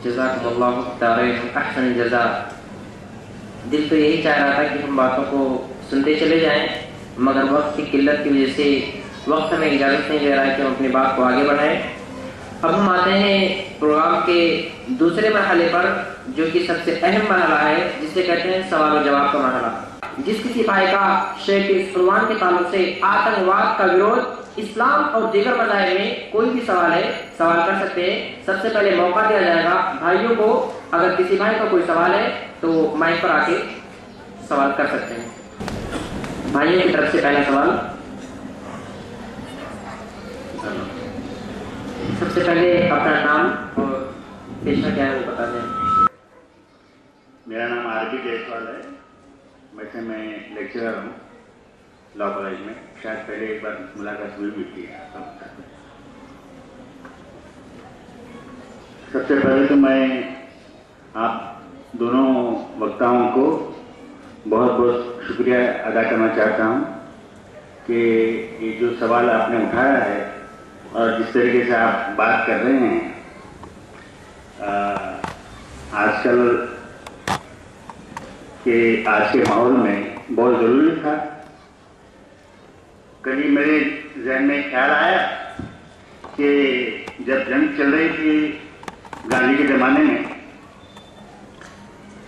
जज़ाकुमुल्लाहु दारैन अहसन जज़ा। दिल तो यही चाह रहा था कि हम बातों को सुनते चले जाएं, मगर वक्त की किल्लत की वजह से वक्त हमें इजाज़त नहीं दे रहा है कि हम अपनी बात को आगे बढ़ाएं। अब हम आते हैं प्रोग्राम के दूसरे मरहले पर, जो कि सबसे अहम मरहला है, जिसे कहते हैं सवाल और जवाब का मरहला। जिस किसी भाई का शेख कुरान के ताल्लुक से आतंकवाद का विरोध, इस्लाम और दीगर मज़ाहिब में कोई भी सवाल है, सवाल कर सकते हैं। सबसे पहले मौका दिया जाएगा भाइयों को। अगर किसी भाई का कोई सवाल है तो माइक पर आके सवाल कर सकते हैं। भाइयों की तरफ से पहला सवाल। सबसे पहले अपना नाम और पेशा क्या है वो बता दें। मेरा नाम आरबी जायसवाल है। वैसे मैं लेक्चरर हूँ लॉ कॉलेज में। शायद पहले एक बार मुलाकात हुई भी थी। सबसे पहले तो मैं आप दोनों वक्ताओं को बहुत बहुत शुक्रिया अदा करना चाहता हूँ कि ये जो सवाल आपने उठाया है और जिस तरीके से आप बात कर रहे हैं, आजकल के आज के माहौल में बहुत ज़रूरी था। कभी मेरे जहन में ख्याल आया कि जब जंग चल रही थी गांधी के ज़माने में,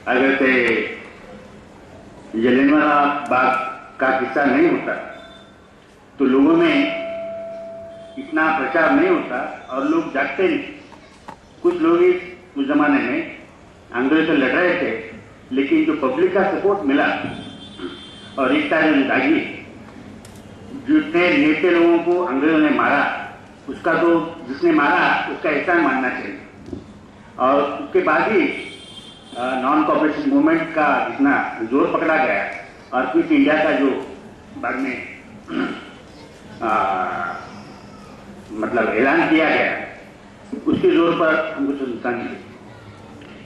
अगर से जलियांवाला बाग का किस्सा नहीं होता तो लोगों में इतना प्रचार नहीं होता और लोग जागते नहीं। कुछ लोग उस जमाने में अंग्रेजों से लड़ रहे थे, लेकिन जो पब्लिक का सपोर्ट मिला और एकता जो जागी, जितने नेते लोगों को अंग्रेजों ने मारा, उसका तो जिसने मारा उसका एहसान मानना चाहिए। और उसके बाद ही नॉन कॉपरेशन मूवमेंट का जितना जोर पकड़ा गया और क्विट इंडिया का जो बाद में मतलब ऐलान किया गया, उसके जोर पर हमको सुनता नहीं।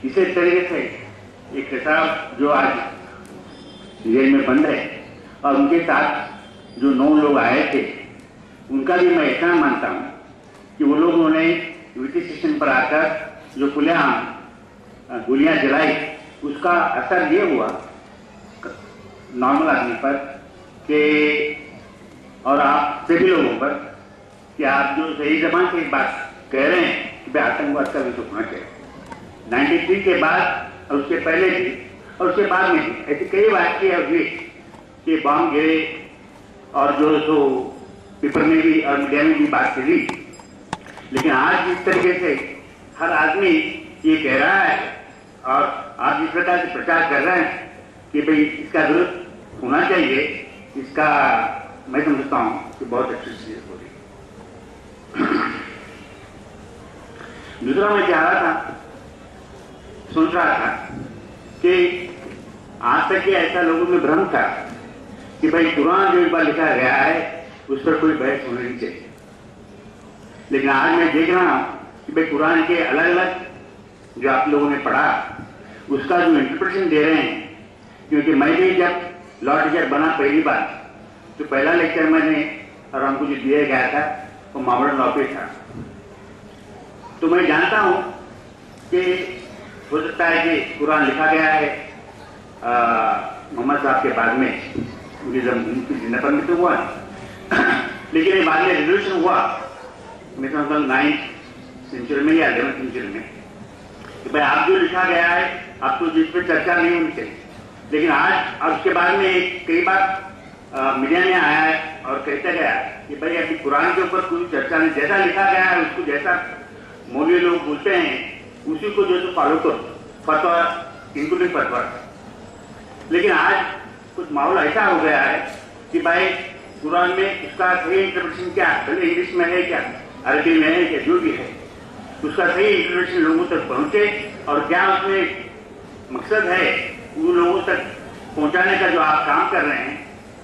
इसी तरीके से एक किताब जो आज जेल में बंद है और उनके साथ जो 9 लोग आए थे, उनका भी मैं इतना मानता हूँ कि वो लोगों ने यूटी स्टेशन पर आकर जो खुलेआम गोलियां जलाई, उसका असर ये हुआ नॉर्मल आदमी पर कि और आप सभी लोगों पर कि आप जो सही जबान से एक बात कह रहे हैं कि भाई आतंकवाद का विषय होना चाहिए। 93 के बाद और उसके पहले भी और उसके बाद में भी ऐसे कई वाक्य हुए कि बम गिरे और जो सो पेपर में भी और मीडिया में भी बात करी। लेकिन आज जिस तरीके से हर आदमी ये कह रहा है और आप जिस प्रकार से प्रचार कर रहे हैं कि भाई इसका विरोध होना चाहिए, इसका मैं समझता हूँ कि बहुत अच्छी चीज हो रही। दूसरा मैं चाह रहा था, सोच रहा था कि आज तक ये ऐसा लोगों में भ्रम था कि भाई कुरान जो एक बार लिखा गया है उस पर कोई बहस होनी नहीं चाहिए। लेकिन आज मैं देख रहा हूँ कि भाई कुरान के अलग अलग जो आप लोगों ने पढ़ा, उसका जो इंटरप्रिटेशन दे रहे हैं, क्योंकि मैं भी जब लॉ टीचर बना पहली बार, तो पहला लेक्चर मैंने और हमको जो दिया गया था वो मॉडर्न लॉ पे था। तो मैं जानता हूँ कि हो सकता है कि कुरान लिखा गया है मोहम्मद साहब के बाद में, उनकी जिंदा पर में तो हुआ लेकिन ये बाद में रिवोल्यूशन हुआ मेरे समझ 9th सेंचुरी में या 11th सेंचुरी में कि भाई आप जो लिखा गया है आप तो जिस पर चर्चा नहीं होनी चाहिए। लेकिन आज और उसके बाद में कई बार मीडिया में आया है और कहता गया कि भाई अभी कुरान के ऊपर कोई चर्चा नहीं, जैसा लिखा गया है उसको जैसा मौलवी लोग बोलते हैं उसी को जो तो फॉलो करो, फतवा इंक्लूडिंग फतवा। लेकिन आज कुछ माहौल ऐसा हो गया है कि भाई कुरान में उसका सही इंटरप्रिटेशन क्या, भले इंग्लिश में है क्या, अरबी में है क्या, जो भी है, उसका सही इंटरप्रिटेशन लोगों तक पहुंचे और क्या उसमें मकसद है उन लोगों तक पहुंचाने का जो आप काम कर रहे हैं,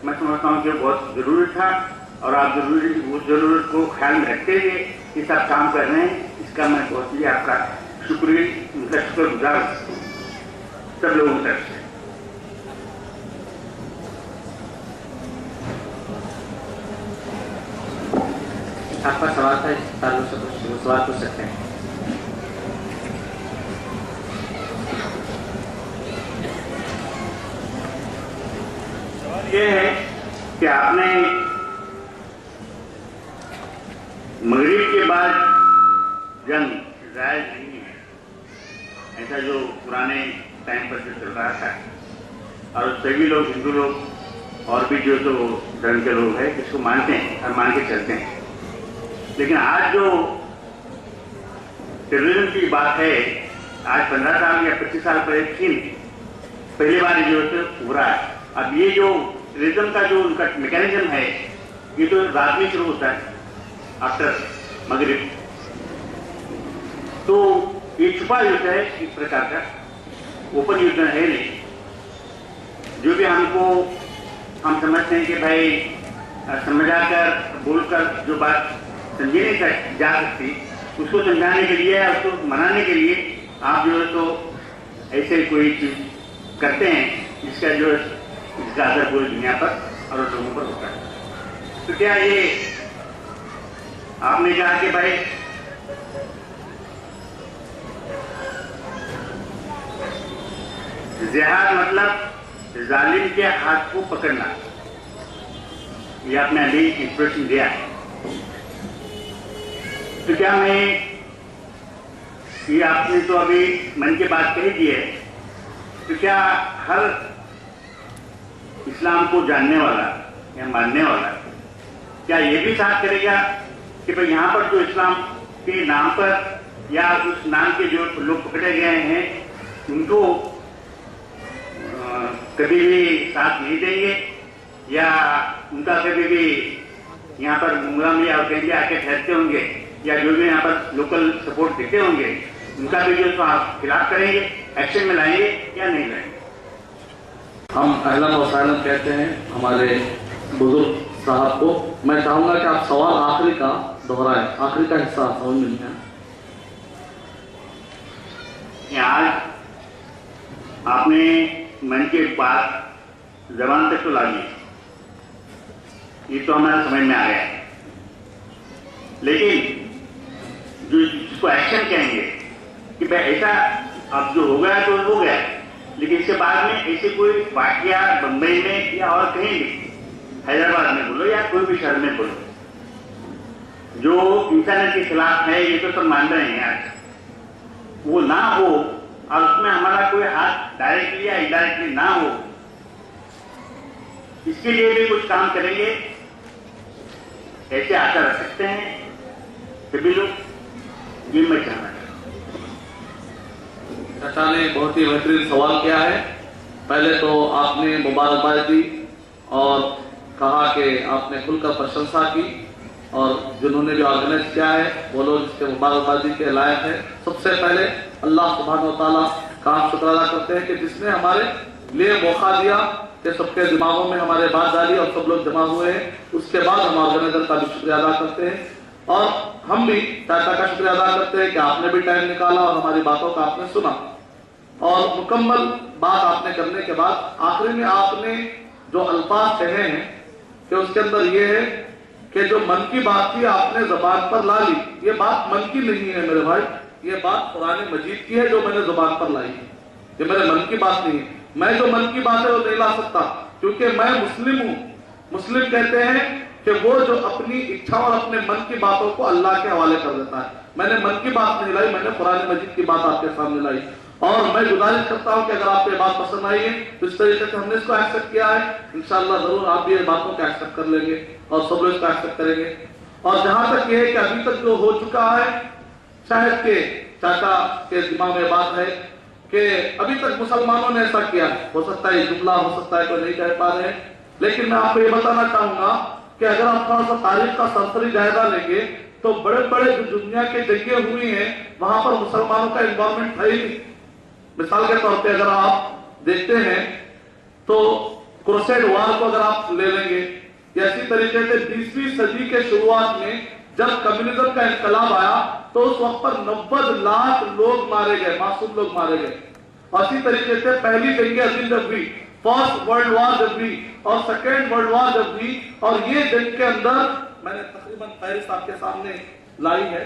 मैं समझता हूँ कि बहुत जरूरी था। और आप उस जरूरत को ख्याल में रखते हुए ये सब काम कर रहे हैं, इसका मैं बहुत ही आपका शुक्रगुजार सब लोगों की तरफ से। आपका सवाल था, सवाल पूछ सकते हैं। ये है कि आपने मगरिब के बाद जंग जायज नहीं है, ऐसा जो पुराने टाइम पर जो चल रहा था, और सभी लोग हिंदू लोग और भी जो तो धर्म के लोग हैं इसको मानते हैं और मान के चलते हैं। लेकिन आज जो टेररिज्म की बात है, आज 15 साल या 25 साल पहली बार जो हो रहा है। अब ये जो टेररिज्म का जो उनका मैकेनिज्म है, ये तो रात में शुरू होता है आफ्टर मगरिब, तो ये छुपा युद्ध है इस प्रकार का, ओपन युद्ध है नहीं। जो भी हम समझते हैं कि भाई समझाकर बोलकर जो बात समझी नहीं जा सकती, उसको समझाने के लिए या उसको मनाने के लिए आप जो है तो ऐसे कोई चीज करते हैं जिसका असर पूरी दुनिया पर और लोगों पर होता है। तो क्या ये आपने कहा कि भाई जिहाद मतलब जालिम के हाथ को पकड़ना, ये आपने अभी इंस्पिरेशन दिया है। तो क्या मैं ये आपने तो अभी मन की बात कही दी है, तो क्या हर इस्लाम को जानने वाला या मानने वाला क्या ये भी साथ करेगा कि भाई यहाँ पर जो इस्लाम के नाम पर या उस नाम के जो लोग पकड़े गए हैं उनको कभी भी साथ नहीं देंगे, या उनका कभी भी यहाँ पर मुंगराम या कहीं आके ठहरते होंगे, या जो भी यहाँ पर लोकल सपोर्ट देते होंगे उनका भी जो आप खिलाफ करेंगे, एक्शन में लाएंगे या नहीं लाएंगे? हम अहलन व सहलन कहते हैं हमारे बुजुर्ग साहब को। मैं चाहूंगा कि आप सवाल आखिरी का दोहराएं, आखिरी का हिस्सा समझ में नहीं है। आज आपने मन की बात जबान तक तो ला ली, ये तो हमारा समझ में आ गया, लेकिन जो इसको एक्शन कहेंगे कि भाई ऐसा अब जो हो गया तो हो गया, लेकिन इसके बाद में ऐसे कोई वाकया बंबई में या और कहीं भी, हैदराबाद में बोलो या कोई भी शहर में बोलो, जो इंसानियत के खिलाफ है, ये तो सब मान रहे हैं आज, वो ना हो और उसमें हमारा कोई हाथ डायरेक्टली या इनडायरेक्टली ना हो, इसके लिए भी कुछ काम करेंगे, ऐसे आशा रख सकते हैं सभी लोग, ये मैं चाहना चाचा ने बहुत ही बेहतरीन सवाल किया है। पहले तो आपने मुबारकबाद दी और कहा कि आपने खुलकर प्रशंसा की, और जिन्होंने जो ऑर्गेनाइज किया है वो लोग इसके मुबारकबादी के लायक है। सबसे पहले अल्लाह सुब्हानहू व तआला का हम शुक्र अदा करते हैं कि जिसने हमारे लिए मौका दिया कि सबके दिमागों में हमारे बात डाली और सब लोग जमा हुए हैं। उसके बाद हम ऑर्गेनाइजर का भी शुक्रिया अदा करते हैं, और हम भी चाचा का शुक्रिया अदा करते हैं कि आपने भी टाइम निकाला और हमारी बातों का आपने सुना, और मुकम्मल बात आपने करने के बाद आखिरी में आपने जो अल्फाज कहे हैं कि उसके अंदर ये है कि जो मन की बात थी आपने जबान पर ला ली। ये बात मन की नहीं है मेरे भाई, ये बात कुरान मजीद की है जो मैंने जुबान पर लाई है, ये मेरे मन की बात नहीं है। मैं जो मन की बात है वो नहीं ला सकता, क्योंकि मैं मुस्लिम हूं। मुस्लिम कहते हैं कि वो जो अपनी इच्छा और अपने मन की बातों को अल्लाह के हवाले कर देता है। मैंने मन की बात नहीं लाई, मैंने कुरान मजीद की बात आपके सामने लाई, और मैं गुजारिश करता हूं कि अगर आपको ये बात पसंद आई है तो इस तरीके से हमने इसको एक्सेप्ट किया है, इंशाअल्लाह जरूर आप भी ये बातों को एक्सेप्ट कर लेंगे और सब लोग इसको एक्सेप्ट करेंगे। और जहां तक ये है कि अभी तक जो हो चुका है, शायद के चाचा के दिमाग में बात है कि अभी तक मुसलमानों ने ऐसा किया, हो सकता है जुमला हो सकता है कोई नहीं कह पा रहे, लेकिन मैं आपको ये बताना चाहूंगा कि अगर आप थोड़ा सा तारीख का सरसरी जायजा लेंगे तो बड़े बड़े जो दुनिया के जंगें हुई हैं वहां पर मुसलमानों का इन्वॉल्वमेंट था ही नहीं। मिसाल के तौर पे अगर आप देखते हैं तो क्रूसेड वार को अगर आप ले लेंगे, इसी तरीके से 20वीं सदी के शुरुआत में जब कम्युनिज्म का इंकलाब आया तो उस वक्त पर 90 लाख लोग मारे गए, मासूम लोग मारे गए। और इसी तरीके से पहली जंग अजीम जब हुई, फर्स्ट वर्ल्ड वार जब हुई और सेकेंड वर्ल्ड वार जब हुई, और ये जंग के अंदर मैंने तकरीबन फहरिस्त आपके सामने लाई है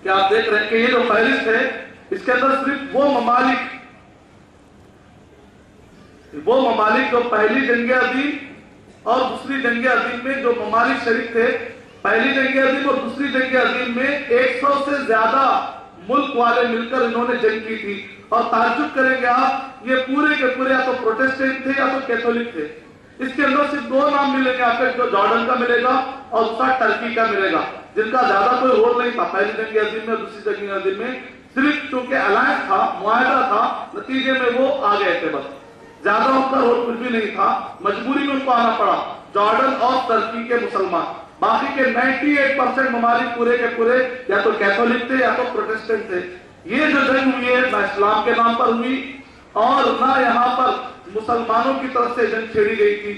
कि आप देख रहे हैं कि ये जो फहरिस्त है इसके अंदर सिर्फ वो ममालिक वो ममालिक जो पहली जंग अजीम और दूसरी जंग अजीम में जो ममालिक शरीक थे, पहली जंग अजीम और दूसरी जंग अजीम में 100 से ज्यादा मुल्क वाले मिलकर इन्होंने जंग की थी। और ताज्जुब करेंगे आप, ये पूरे के पूरे या तो प्रोटेस्टेंट थे या तो कैथोलिक थे। इसके अंदर सिर्फ 2 नाम मिलेंगे आपको, जो जॉर्डन का मिलेगा और दूसरा टर्की का मिलेगा, जिनका ज्यादा कोई रोल नहीं था पहली जंग अजीम में, दूसरी जंग अजीम में। सिर्फ चूंकि अलायंस था, मुआहदा था, नतीजे में वो आ गए थे, बस ज्यादा उनका रोल कुछ भी नहीं था। मजबूरी में उनको आना पड़ा, जॉर्डन और टर्की के मुसलमान। बाकी के 98% ममालिक पूरे के पूरे या तो कैथोलिक थे या तो प्रोटेस्टेंट थे। ये जो जंग हुई है ना इस्लाम के नाम पर हुई और ना यहाँ पर मुसलमानों की तरफ से जंग छेड़ी गई थी।